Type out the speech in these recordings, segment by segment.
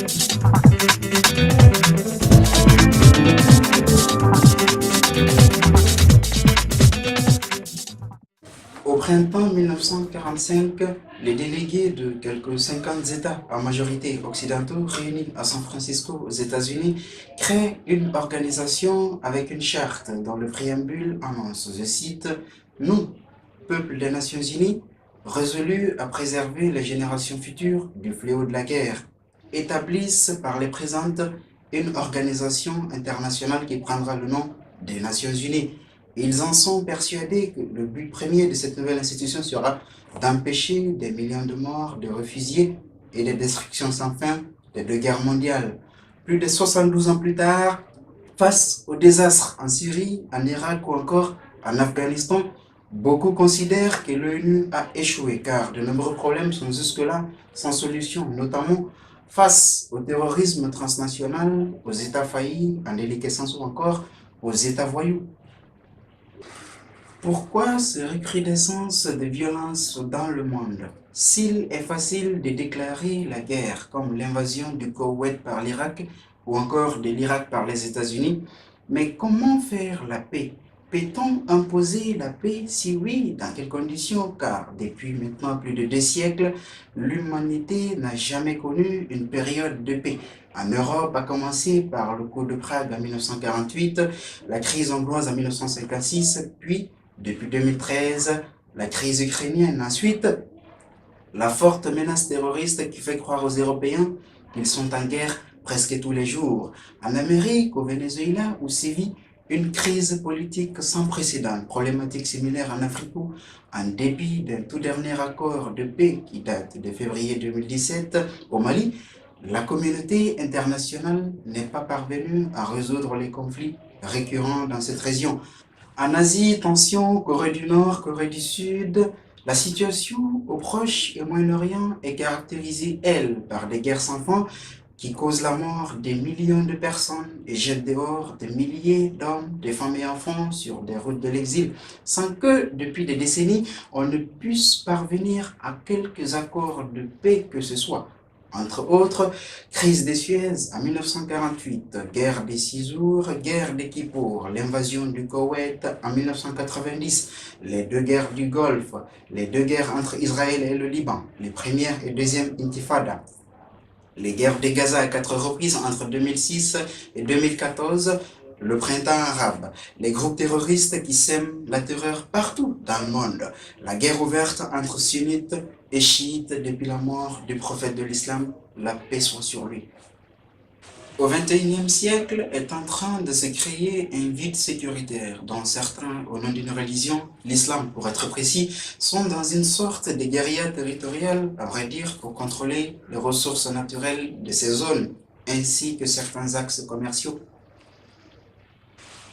Au printemps 1945, les délégués de quelques 50 États, en majorité occidentaux, réunis à San Francisco aux États-Unis, créent une organisation avec une charte dont le préambule annonce, je cite, « Nous, peuple des Nations Unies, résolus à préserver les générations futures du fléau de la guerre, établissent par les présentes une organisation internationale qui prendra le nom des Nations Unies. Ils en sont persuadés que le but premier de cette nouvelle institution sera d'empêcher des millions de morts, de réfugiés et des destructions sans fin des deux guerres mondiales. Plus de 72 ans plus tard, face au désastre en Syrie, en Irak ou encore en Afghanistan, beaucoup considèrent que l'ONU a échoué car de nombreux problèmes sont jusque-là sans solution, notamment face au terrorisme transnational, aux États faillis, en déliquescence ou encore aux États voyous. Pourquoi ces recrudescences de violence dans le monde? S'il est facile de déclarer la guerre, comme l'invasion du Koweït par l'Irak ou encore de l'Irak par les États-Unis, mais comment faire la paix? Peut-on imposer la paix? Si oui, dans quelles conditions? Car depuis maintenant plus de 2 siècles, l'humanité n'a jamais connu une période de paix. En Europe, à commencer par le coup de Prague en 1948, la crise angloise en 1956, puis depuis 2013, la crise ukrainienne. Ensuite, la forte menace terroriste qui fait croire aux Européens qu'ils sont en guerre presque tous les jours. En Amérique, au Venezuela, où sévit une crise politique sans précédent, problématique similaire en Afrique où, en dépit d'un tout dernier accord de paix qui date de février 2017 au Mali, la communauté internationale n'est pas parvenue à résoudre les conflits récurrents dans cette région. En Asie, tension, Corée du Nord, Corée du Sud, la situation au Proche et Moyen-Orient est caractérisée, elle, par des guerres sans fin qui causent la mort des millions de personnes et jettent dehors des milliers d'hommes, de femmes et enfants sur des routes de l'exil, sans que, depuis des décennies, on ne puisse parvenir à quelques accords de paix que ce soit. Entre autres, crise de Suez en 1948, guerre des 6 jours, guerre des Kippour, l'invasion du Koweït en 1990, les 2 guerres du Golfe, les 2 guerres entre Israël et le Liban, les premières et deuxièmes intifada, les guerres de Gaza à 4 reprises entre 2006 et 2014, le printemps arabe, les groupes terroristes qui sèment la terreur partout dans le monde, la guerre ouverte entre sunnites et chiites depuis la mort du prophète de l'islam, la paix soit sur lui. Au XXIe siècle est en train de se créer un vide sécuritaire dont certains, au nom d'une religion, l'islam pour être précis, sont dans une sorte de guérilla territoriale, à vrai dire, pour contrôler les ressources naturelles de ces zones, ainsi que certains axes commerciaux.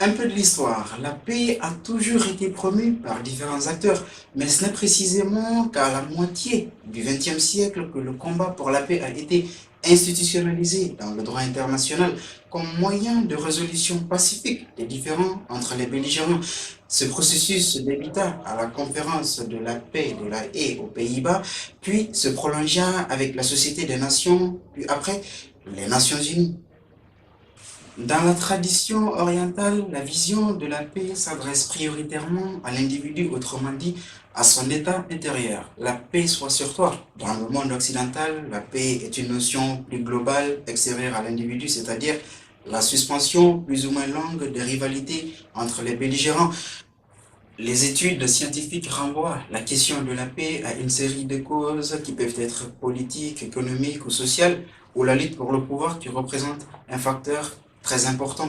Un peu de l'histoire. La paix a toujours été promue par différents acteurs, mais ce n'est précisément qu'à la moitié du XXe siècle que le combat pour la paix a été institutionnalisé dans le droit international comme moyen de résolution pacifique des différends entre les belligérants. Ce processus débuta à la conférence de la paix de la Haye aux Pays-Bas, puis se prolongea avec la Société des Nations, puis après les Nations Unies. Dans la tradition orientale, la vision de la paix s'adresse prioritairement à l'individu, autrement dit, à son état intérieur. La paix soit sur toi. Dans le monde occidental, la paix est une notion plus globale, extérieure à l'individu, c'est-à-dire la suspension plus ou moins longue des rivalités entre les belligérants. Les études scientifiques renvoient la question de la paix à une série de causes qui peuvent être politiques, économiques ou sociales, ou la lutte pour le pouvoir qui représente un facteur très important.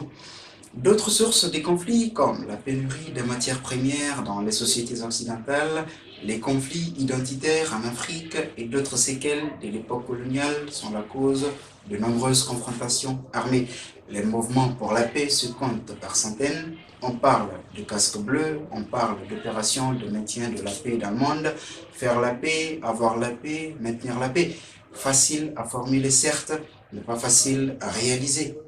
D'autres sources des conflits, comme la pénurie de matières premières dans les sociétés occidentales, les conflits identitaires en Afrique et d'autres séquelles de l'époque coloniale sont la cause de nombreuses confrontations armées. Les mouvements pour la paix se comptent par centaines. On parle de casque bleu, on parle d'opérations de maintien de la paix dans le monde, faire la paix, avoir la paix, maintenir la paix. Facile à formuler certes, mais pas facile à réaliser.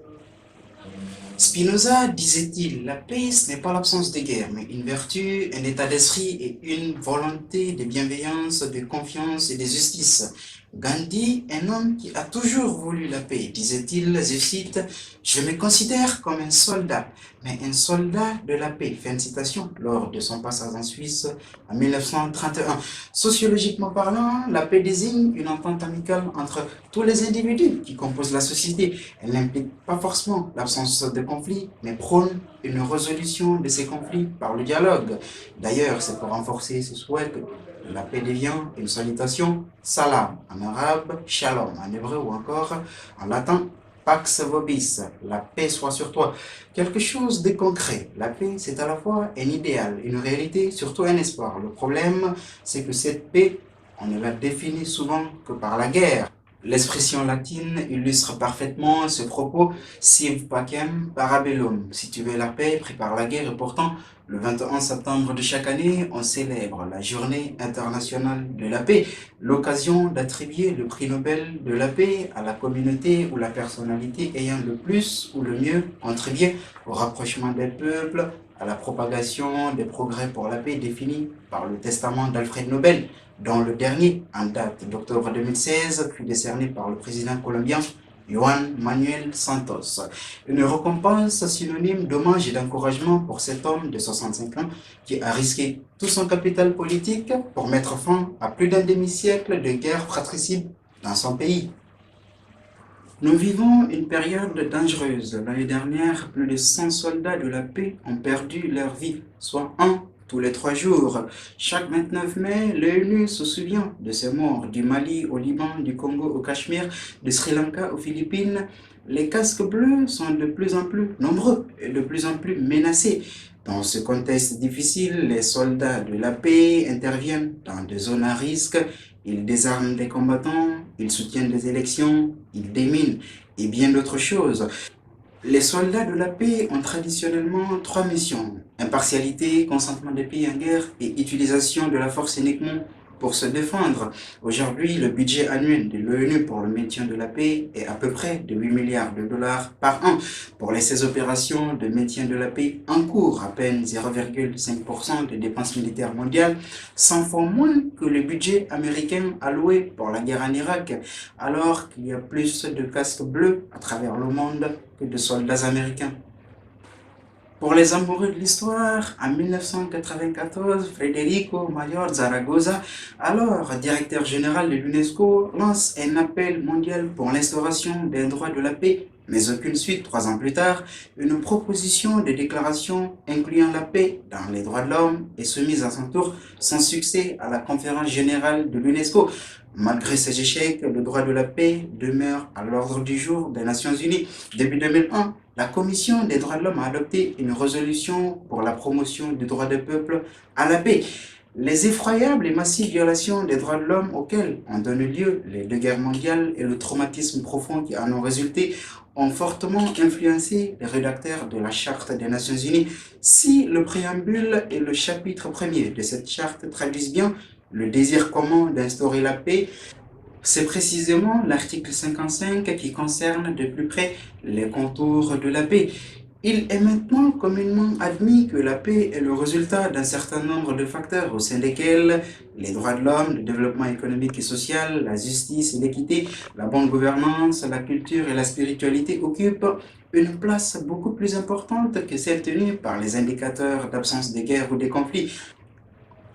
Spinoza disait-il, la paix ce n'est pas l'absence de guerre, mais une vertu, un état d'esprit et une volonté de bienveillance, de confiance et de justice. Gandhi, un homme qui a toujours voulu la paix, disait-il, je cite, je me considère comme un soldat, mais un soldat de la paix. Fin de citation, lors de son passage en Suisse en 1931. Sociologiquement parlant, la paix désigne une entente amicale entre tous les individus qui composent la société. Elle n'implique pas forcément l'absence de conflits, mais prône une résolution de ces conflits par le dialogue. D'ailleurs, c'est pour renforcer ce souhait que la paix devient une salutation salam en arabe, shalom en hébreu ou encore en latin pax vobis, la paix soit sur toi. Quelque chose de concret. La paix, c'est à la fois un idéal, une réalité, surtout un espoir. Le problème, c'est que cette paix, on ne la définit souvent que par la guerre. L'expression latine illustre parfaitement ce propos, sive pacem parabellum. Si tu veux la paix, prépare la guerre. Et pourtant, le 21 septembre de chaque année, on célèbre la Journée internationale de la paix, l'occasion d'attribuer le prix Nobel de la paix à la communauté ou la personnalité ayant le plus ou le mieux contribué au rapprochement des peuples, à la propagation des progrès pour la paix définis par le testament d'Alfred Nobel, dont le dernier, en date d'octobre 2016, fut décerné par le président colombien Juan Manuel Santos. Une récompense synonyme d'hommage et d'encouragement pour cet homme de 65 ans qui a risqué tout son capital politique pour mettre fin à plus d'un demi-siècle de guerre fratricide dans son pays. Nous vivons une période dangereuse. L'année dernière, plus de 100 soldats de la paix ont perdu leur vie, soit un tous les 3 jours. Chaque 29 mai, l'ONU se souvient de ces morts du Mali au Liban, du Congo au Cachemire, de Sri Lanka aux Philippines. Les casques bleus sont de plus en plus nombreux et de plus en plus menacés. Dans ce contexte difficile, les soldats de la paix interviennent dans des zones à risque. Ils désarment des combattants, ils soutiennent des élections, ils déminent et bien d'autres choses. Les soldats de la paix ont traditionnellement 3 missions: impartialité, consentement des pays en guerre et utilisation de la force uniquement pour se défendre. Aujourd'hui, le budget annuel de l'ONU pour le maintien de la paix est à peu près de 8 milliards de dollars par an. Pour ces opérations de maintien de la paix en cours, à peine 0,5% des dépenses militaires mondiales, 100 fois moins que le budget américain alloué pour la guerre en Irak, alors qu'il y a plus de casques bleus à travers le monde que de soldats américains. Pour les amoureux de l'histoire, en 1994, Federico Mayor Zaragoza, alors directeur général de l'UNESCO, lance un appel mondial pour l'instauration d'un droit de la paix, mais aucune suite. 3 ans plus tard, une proposition de déclaration incluant la paix dans les droits de l'homme est soumise à son tour sans succès à la conférence générale de l'UNESCO. Malgré ces échecs, le droit de la paix demeure à l'ordre du jour des Nations Unies. Début 2001, la Commission des droits de l'homme a adopté une résolution pour la promotion du droit des peuples à la paix. Les effroyables et massives violations des droits de l'homme auxquelles ont donné lieu les 2 guerres mondiales et le traumatisme profond qui en ont résulté ont fortement influencé les rédacteurs de la Charte des Nations Unies. Si le préambule et le chapitre 1er de cette charte traduisent bien le désir commun d'instaurer la paix, c'est précisément l'article 55 qui concerne de plus près les contours de la paix. Il est maintenant communément admis que la paix est le résultat d'un certain nombre de facteurs au sein desquels les droits de l'homme, le développement économique et social, la justice et l'équité, la bonne gouvernance, la culture et la spiritualité occupent une place beaucoup plus importante que celle tenue par les indicateurs d'absence de guerre ou de conflits.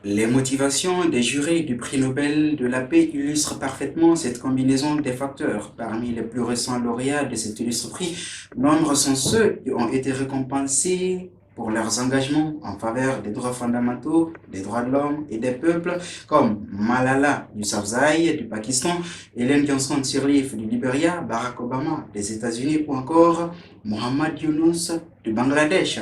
Les motivations des jurés du prix Nobel de la paix illustrent parfaitement cette combinaison des facteurs. Parmi les plus récents lauréats de cet illustre prix, nombreux sont ceux qui ont été récompensés pour leurs engagements en faveur des droits fondamentaux, des droits de l'homme et des peuples, comme Malala Yousafzai du Pakistan, Ellen Johnson Sirleaf du Libéria, Barack Obama des États-Unis ou encore Mohamed Yunus du Bangladesh.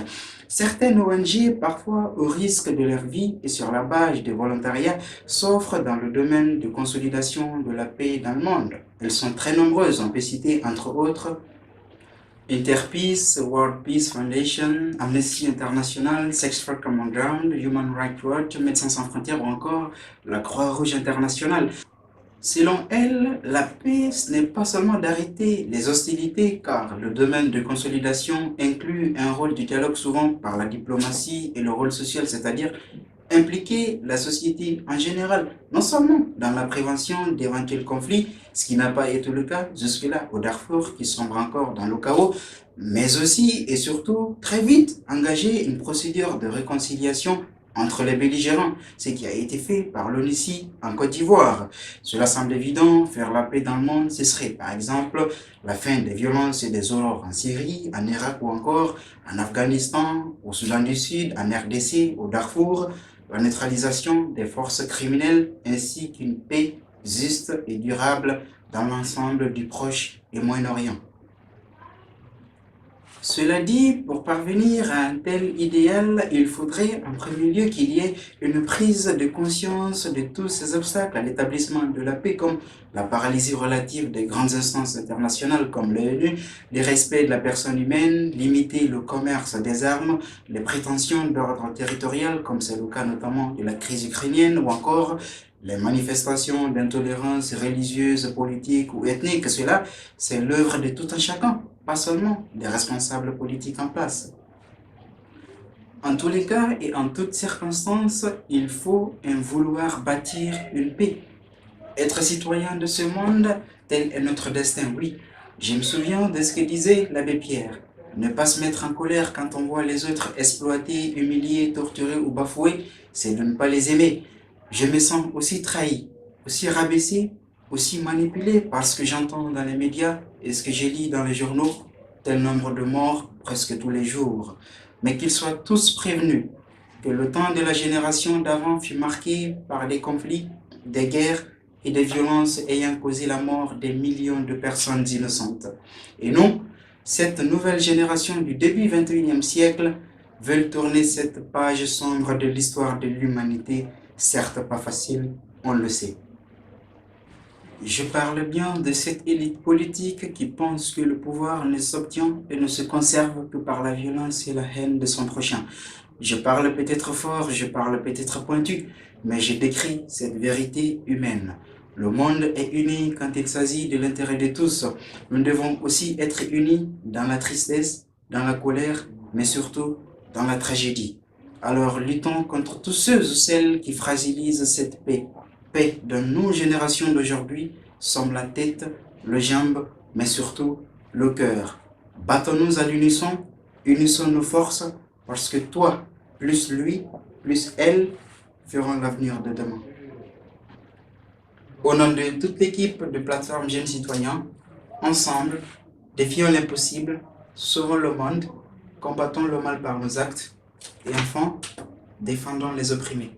Certaines ONG, parfois au risque de leur vie et sur la base de volontariat, s'offrent dans le domaine de consolidation de la paix dans le monde. Elles sont très nombreuses, on peut citer entre autres Interpeace, World Peace Foundation, Amnesty International, Sex for Common Ground, Human Rights Watch, Médecins sans frontières ou encore la Croix-Rouge internationale. Selon elle, la paix, ce n'est pas seulement d'arrêter les hostilités, car le domaine de consolidation inclut un rôle du dialogue souvent par la diplomatie et le rôle social, c'est-à-dire impliquer la société en général, non seulement dans la prévention d'éventuels conflits, ce qui n'a pas été le cas jusque-là au Darfour, qui sombre encore dans le chaos, mais aussi et surtout très vite engager une procédure de réconciliation entre les belligérants, ce qui a été fait par l'ONUCI en Côte d'Ivoire. Cela semble évident, faire la paix dans le monde, ce serait par exemple la fin des violences et des horreurs en Syrie, en Irak ou encore en Afghanistan, au Soudan du Sud, en RDC, au Darfour, la neutralisation des forces criminelles ainsi qu'une paix juste et durable dans l'ensemble du Proche et Moyen-Orient. Cela dit, pour parvenir à un tel idéal, il faudrait en premier lieu qu'il y ait une prise de conscience de tous ces obstacles à l'établissement de la paix, comme la paralysie relative des grandes instances internationales comme l'ONU, le respect de la personne humaine, limiter le commerce des armes, les prétentions d'ordre territorial, comme c'est le cas notamment de la crise ukrainienne, ou encore les manifestations d'intolérance religieuse, politique ou ethnique. Cela, c'est l'œuvre de tout un chacun, pas seulement des responsables politiques en place. En tous les cas et en toutes circonstances, il faut un vouloir bâtir une paix. Être citoyen de ce monde, tel est notre destin, oui. Je me souviens de ce que disait l'abbé Pierre. Ne pas se mettre en colère quand on voit les autres exploités, humiliés, torturés ou bafoués, c'est de ne pas les aimer. Je me sens aussi trahi, aussi rabaissé, aussi manipulé par ce que j'entends dans les médias et ce que je lis dans les journaux, tel nombre de morts presque tous les jours. Mais qu'ils soient tous prévenus que le temps de la génération d'avant fut marqué par des conflits, des guerres et des violences ayant causé la mort des millions de personnes innocentes. Et nous, cette nouvelle génération du début 21e siècle, veulent tourner cette page sombre de l'histoire de l'humanité, certes pas facile, on le sait. Je parle bien de cette élite politique qui pense que le pouvoir ne s'obtient et ne se conserve que par la violence et la haine de son prochain. Je parle peut-être fort, je parle peut-être pointu, mais je décris cette vérité humaine. Le monde est uni quand il s'agit de l'intérêt de tous. Nous devons aussi être unis dans la tristesse, dans la colère, mais surtout dans la tragédie. Alors luttons contre tous ceux ou celles qui fragilisent cette paix. Paix dont nos générations d'aujourd'hui sommes la tête, le jambe, mais surtout le cœur. Battons-nous à l'unisson, unissons nos forces, parce que toi, plus lui, plus elle, feront l'avenir de demain. Au nom de toute l'équipe de plateforme Jeunes Citoyens, ensemble, défions l'impossible, sauvons le monde, combattons le mal par nos actes, et enfin, défendons les opprimés.